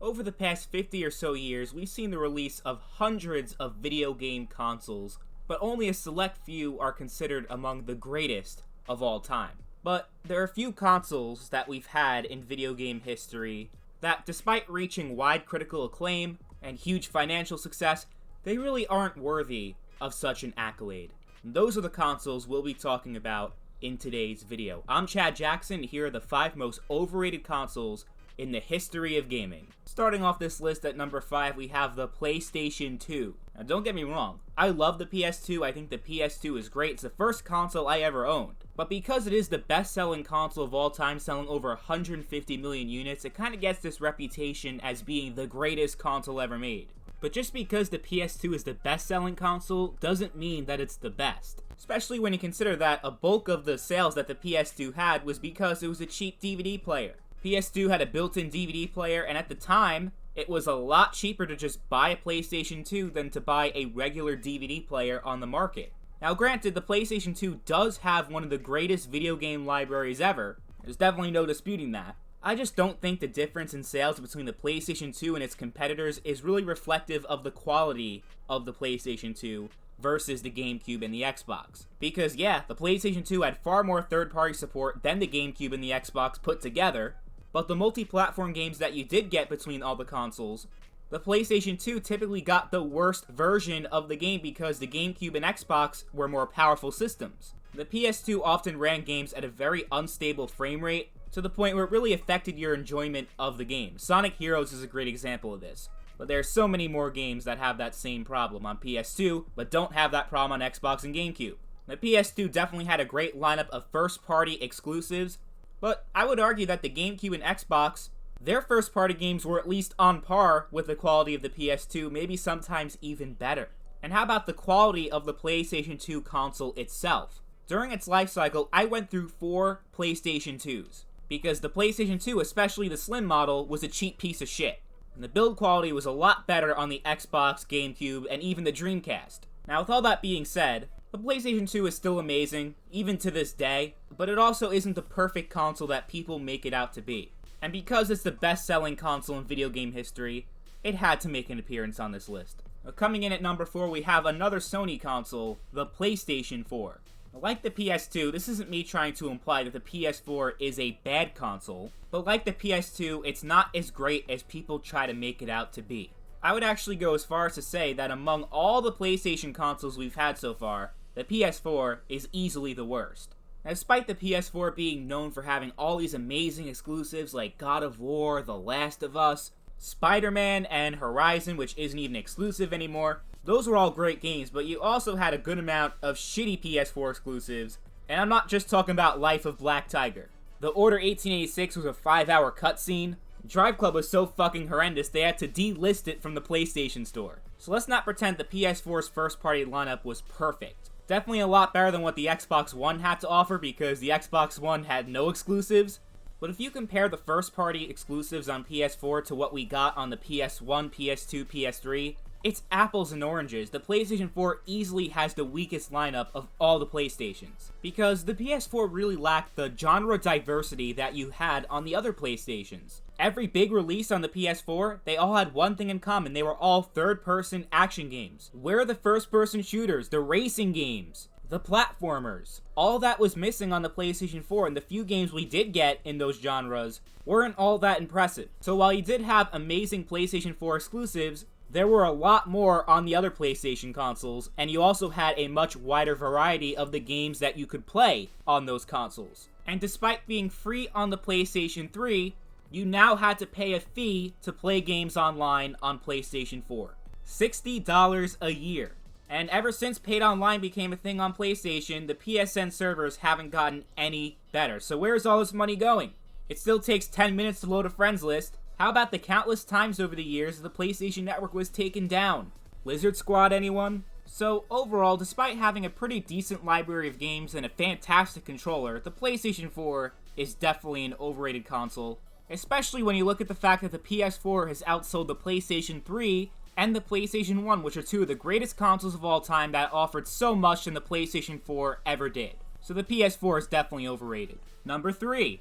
Over the past 50 or so years, we've seen the release of hundreds of video game consoles, but only a select few are considered among the greatest of all time. But there are a few consoles that we've had in video game history that, despite reaching wide critical acclaim and huge financial success, they really aren't worthy of such an accolade. And those are the consoles we'll be talking about in today's video. I'm Chad Jackson, and here are the 5 most overrated consoles in the history of gaming. Starting off this list at number 5, we have the PlayStation 2. Now don't get me wrong, I love the PS2, I think the PS2 is great, it's the first console I ever owned. But because it is the best-selling console of all time, selling over 150 million units, it kind of gets this reputation as being the greatest console ever made. But just because the PS2 is the best-selling console doesn't mean that it's the best. Especially when you consider that a bulk of the sales that the PS2 had was because it was a cheap DVD player. PS2 had a built-in DVD player, and at the time, it was a lot cheaper to just buy a PlayStation 2 than to buy a regular DVD player on the market. Now granted, the PlayStation 2 does have one of the greatest video game libraries ever. There's definitely no disputing that. I just don't think the difference in sales between the PlayStation 2 and its competitors is really reflective of the quality of the PlayStation 2 versus the GameCube and the Xbox. Because yeah, the PlayStation 2 had far more third-party support than the GameCube and the Xbox put together, but the multi-platform games that you did get between all the consoles, the PlayStation 2 typically got the worst version of the game because the GameCube and Xbox were more powerful systems. The PS2 often ran games at a very unstable frame rate, to the point where it really affected your enjoyment of the game. Sonic Heroes is a great example of this. But there are so many more games that have that same problem on PS2, but don't have that problem on Xbox and GameCube. The PS2 definitely had a great lineup of first-party exclusives, but I would argue that the GameCube and Xbox, their first-party games were at least on par with the quality of the PS2, maybe sometimes even better. And how about the quality of the PlayStation 2 console itself? During its life cycle, I went through 4 PlayStation 2s, because the PlayStation 2, especially the slim model, was a cheap piece of shit. And the build quality was a lot better on the Xbox, GameCube, and even the Dreamcast. Now with all that being said, the PlayStation 2 is still amazing, even to this day, but it also isn't the perfect console that people make it out to be. And because it's the best-selling console in video game history, it had to make an appearance on this list. Now, coming in at number 4, we have another Sony console, the PlayStation 4. Like the PS2, this isn't me trying to imply that the PS4 is a bad console, but like the PS2, it's not as great as people try to make it out to be. I would actually go as far as to say that among all the PlayStation consoles we've had so far, the PS4 is easily the worst. Now, despite the PS4 being known for having all these amazing exclusives like God of War, The Last of Us, Spider-Man, and Horizon, which isn't even exclusive anymore, those were all great games, but you also had a good amount of shitty PS4 exclusives, and I'm not just talking about Life of Black Tiger. The Order 1886 was a 5-hour cutscene. Drive Club was so fucking horrendous they had to delist it from the PlayStation Store. So let's not pretend the PS4's first-party lineup was perfect. Definitely a lot better than what the Xbox One had to offer because the Xbox One had no exclusives. But if you compare the first-party exclusives on PS4 to what we got on the PS1, PS2, PS3, it's apples and oranges. The PlayStation 4 easily has the weakest lineup of all the PlayStations, because the PS4 really lacked the genre diversity that you had on the other PlayStations. Every big release on the PS4, they all had one thing in common: they were all third-person action games. Where are the first-person shooters, the racing games, the platformers? All that was missing on the PlayStation 4, and the few games we did get in those genres weren't all that impressive. So while you did have amazing PlayStation 4 exclusives, there were a lot more on the other PlayStation consoles, and you also had a much wider variety of the games that you could play on those consoles. And despite being free on the PlayStation 3, you now had to pay a fee to play games online on PlayStation 4. $60 a year. And ever since paid online became a thing on PlayStation, the PSN servers haven't gotten any better. So where's all this money going? It still takes 10 minutes to load a friends list. How about the countless times over the years the PlayStation Network was taken down? Lizard Squad, anyone? So overall, despite having a pretty decent library of games and a fantastic controller, the PlayStation 4 is definitely an overrated console, especially when you look at the fact that the PS4 has outsold the PlayStation 3 and the PlayStation 1, which are two of the greatest consoles of all time that offered so much than the PlayStation 4 ever did. So the PS4 is definitely overrated. Number 3,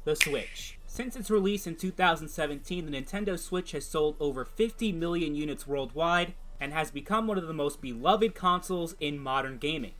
the Switch. Since its release in 2017, the Nintendo Switch has sold over 50 million units worldwide and has become one of the most beloved consoles in modern gaming.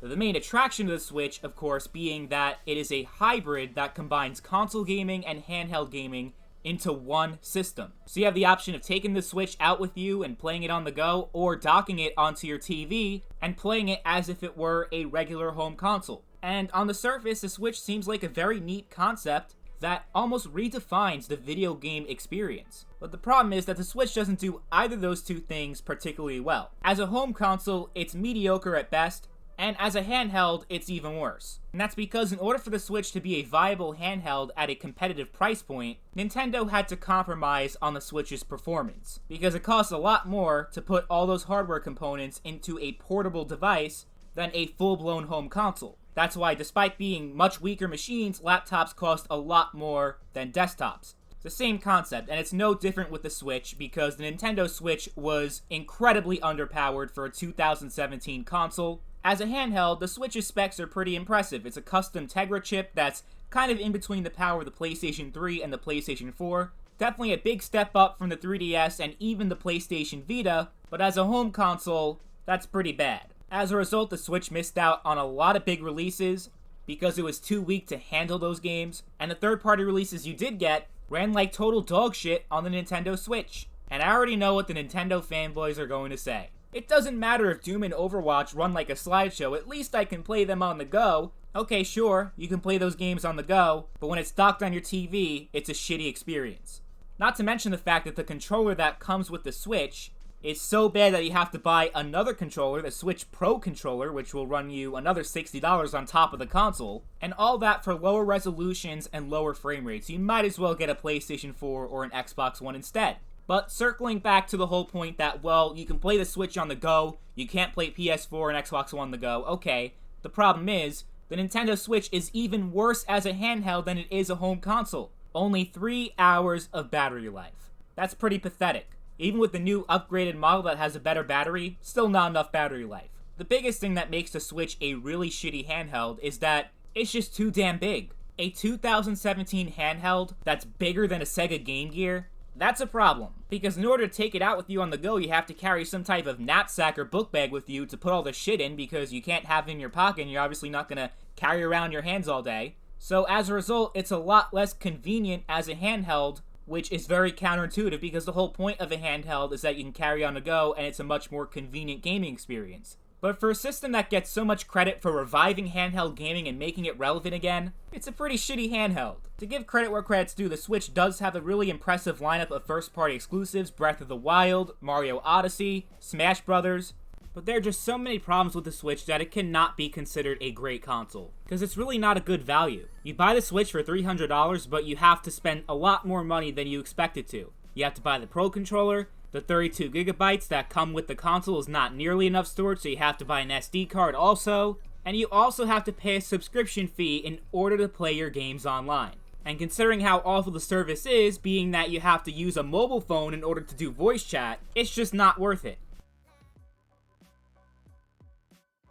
The main attraction of the Switch, of course, being that it is a hybrid that combines console gaming and handheld gaming into one system. So you have the option of taking the Switch out with you and playing it on the go, or docking it onto your TV and playing it as if it were a regular home console. And on the surface, the Switch seems like a very neat concept that almost redefines the video game experience. But the problem is that the Switch doesn't do either of those two things particularly well. As a home console, it's mediocre at best, and as a handheld, it's even worse. And that's because in order for the Switch to be a viable handheld at a competitive price point, Nintendo had to compromise on the Switch's performance, because it costs a lot more to put all those hardware components into a portable device than a full-blown home console. That's why, despite being much weaker machines, laptops cost a lot more than desktops. It's the same concept, and it's no different with the Switch, because the Nintendo Switch was incredibly underpowered for a 2017 console. As a handheld, the Switch's specs are pretty impressive. It's a custom Tegra chip that's kind of in between the power of the PlayStation 3 and the PlayStation 4. Definitely a big step up from the 3DS and even the PlayStation Vita, but as a home console, that's pretty bad. As a result, the Switch missed out on a lot of big releases because it was too weak to handle those games, and the third-party releases you did get ran like total dog shit on the Nintendo Switch. And I already know what the Nintendo fanboys are going to say. It doesn't matter if Doom and Overwatch run like a slideshow, at least I can play them on the go. Okay, sure, you can play those games on the go, but when it's docked on your TV, it's a shitty experience. Not to mention the fact that the controller that comes with the Switch is so bad that you have to buy another controller, the Switch Pro controller, which will run you another $60 on top of the console, and all that for lower resolutions and lower frame rates. You might as well get a PlayStation 4 or an Xbox One instead. But circling back to the whole point that, well, you can play the Switch on the go, you can't play PS4 and Xbox One on the go, okay. The problem is, the Nintendo Switch is even worse as a handheld than it is a home console. Only 3 hours of battery life. That's pretty pathetic. Even with the new upgraded model that has a better battery, still not enough battery life. The biggest thing that makes the Switch a really shitty handheld is that it's just too damn big. A 2017 handheld that's bigger than a Sega Game Gear, that's a problem, because in order to take it out with you on the go, you have to carry some type of knapsack or book bag with you to put all the shit in, because you can't have it in your pocket and you're obviously not going to carry around your hands all day. So as a result, it's a lot less convenient as a handheld, which is very counterintuitive, because the whole point of a handheld is that you can carry on the go and it's a much more convenient gaming experience. But for a system that gets so much credit for reviving handheld gaming and making it relevant again, it's a pretty shitty handheld. To give credit where credit's due, the Switch does have a really impressive lineup of first-party exclusives: Breath of the Wild, Mario Odyssey, Smash Brothers, but there are just so many problems with the Switch that it cannot be considered a great console, because it's really not a good value. You buy the Switch for $300, but you have to spend a lot more money than you expected to. You have to buy the Pro Controller. The 32 gigabytes that come with the console is not nearly enough storage, so you have to buy an SD card also. And you also have to pay a subscription fee in order to play your games online. And considering how awful the service is, being that you have to use a mobile phone in order to do voice chat, it's just not worth it.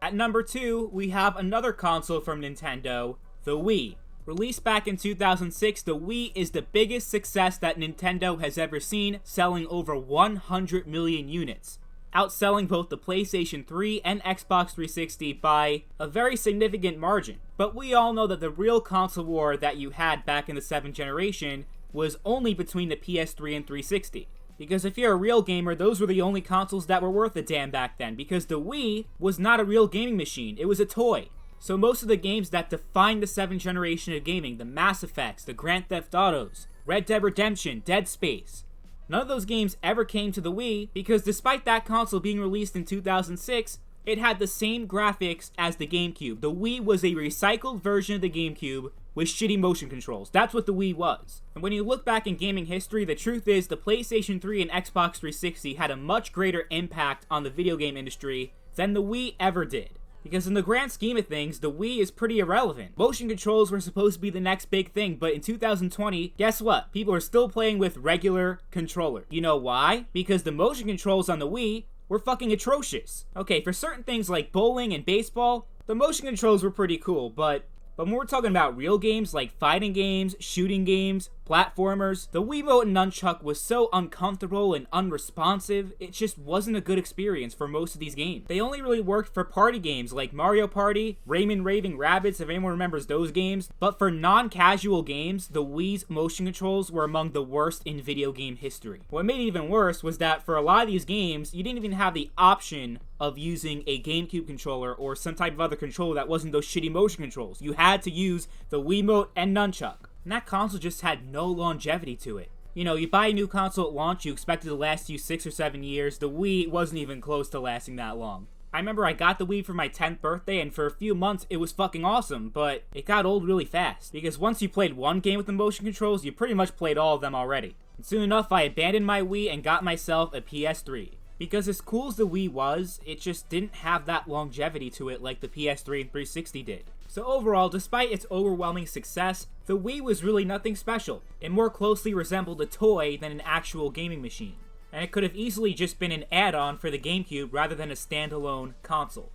At number 2, we have another console from Nintendo, the Wii. Released back in 2006, the Wii is the biggest success that Nintendo has ever seen, selling over 100 million units, outselling both the PlayStation 3 and Xbox 360 by a very significant margin. But we all know that the real console war that you had back in the 7th generation was only between the PS3 and 360. Because if you're a real gamer, those were the only consoles that were worth a damn back then, because the Wii was not a real gaming machine, it was a toy. So most of the games that defined the 7th generation of gaming, the Mass Effects, the Grand Theft Autos, Red Dead Redemption, Dead Space, none of those games ever came to the Wii, because despite that console being released in 2006, it had the same graphics as the GameCube. The Wii was a recycled version of the GameCube with shitty motion controls. That's what the Wii was. And when you look back in gaming history, the truth is the PlayStation 3 and Xbox 360 had a much greater impact on the video game industry than the Wii ever did. Because in the grand scheme of things, the Wii is pretty irrelevant. Motion controls were supposed to be the next big thing, but in 2020, guess what? People are still playing with regular controller. You know why? Because the motion controls on the Wii were fucking atrocious. Okay, for certain things like bowling and baseball, the motion controls were pretty cool, but when we're talking about real games like fighting games, shooting games, platformers, the Wiimote and Nunchuck was so uncomfortable and unresponsive, it just wasn't a good experience for most of these games. They only really worked for party games like Mario Party, Rayman Raving Rabbids, if anyone remembers those games, but for non-casual games, the Wii's motion controls were among the worst in video game history. What made it even worse was that for a lot of these games, you didn't even have the option of using a GameCube controller or some type of other controller that wasn't those shitty motion controls. You had to use the Wiimote and Nunchuck. And that console just had no longevity to it. You know, you buy a new console at launch, you expect it to last you 6 or 7 years. The Wii wasn't even close to lasting that long. I remember I got the Wii for my 10th birthday, and for a few months it was fucking awesome, but it got old really fast. Because once you played one game with the motion controls, you pretty much played all of them already. And soon enough, I abandoned my Wii and got myself a PS3. Because as cool as the Wii was, it just didn't have that longevity to it like the PS3 and 360 did. So overall, despite its overwhelming success, the Wii was really nothing special. It more closely resembled a toy than an actual gaming machine. And it could have easily just been an add-on for the GameCube rather than a standalone console.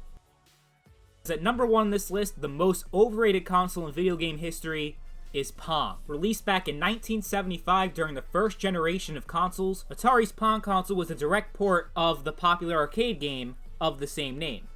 At number 1 on this list, the most overrated console in video game history is Pong. Released back in 1975 during the first generation of consoles, Atari's Pong console was a direct port of the popular arcade game of the same name.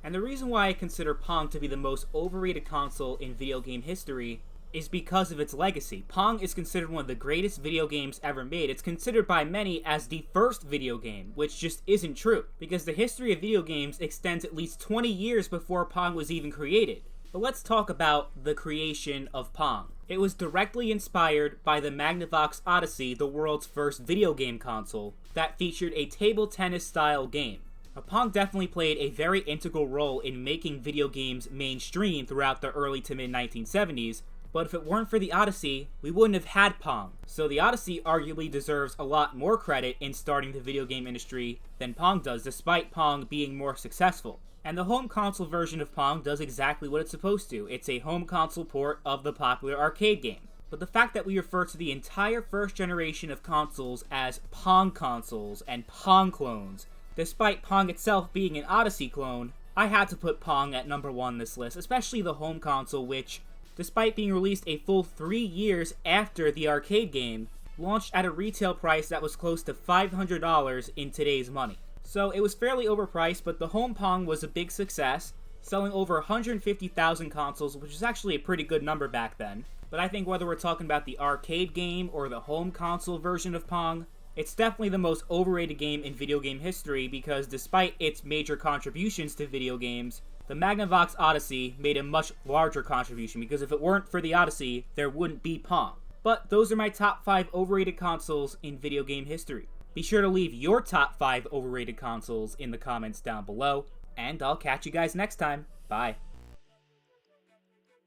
And the reason why I consider Pong to be the most overrated console in video game history is because of its legacy. Pong is considered one of the greatest video games ever made. It's considered by many as the first video game, which just isn't true, because the history of video games extends at least 20 years before Pong was even created. But let's talk about the creation of Pong. It was directly inspired by the Magnavox Odyssey, the world's first video game console, that featured a table tennis style game. Pong definitely played a very integral role in making video games mainstream throughout the early to mid 1970s, but if it weren't for the Odyssey, we wouldn't have had Pong. So the Odyssey arguably deserves a lot more credit in starting the video game industry than Pong does, despite Pong being more successful. And the home console version of Pong does exactly what it's supposed to. It's a home console port of the popular arcade game. But the fact that we refer to the entire first generation of consoles as Pong consoles and Pong clones, despite Pong itself being an Odyssey clone, I had to put Pong at number 1 on this list, especially the home console, which, despite being released a full 3 years after the arcade game, launched at a retail price that was close to $500 in today's money. So it was fairly overpriced, but the home Pong was a big success, selling over 150,000 consoles, which is actually a pretty good number back then. But I think whether we're talking about the arcade game or the home console version of Pong, it's definitely the most overrated game in video game history because despite its major contributions to video games, the Magnavox Odyssey made a much larger contribution because if it weren't for the Odyssey, there wouldn't be Pong. But those are my top 5 overrated consoles in video game history. Be sure to leave your top 5 overrated consoles in the comments down below, and I'll catch you guys next time. Bye.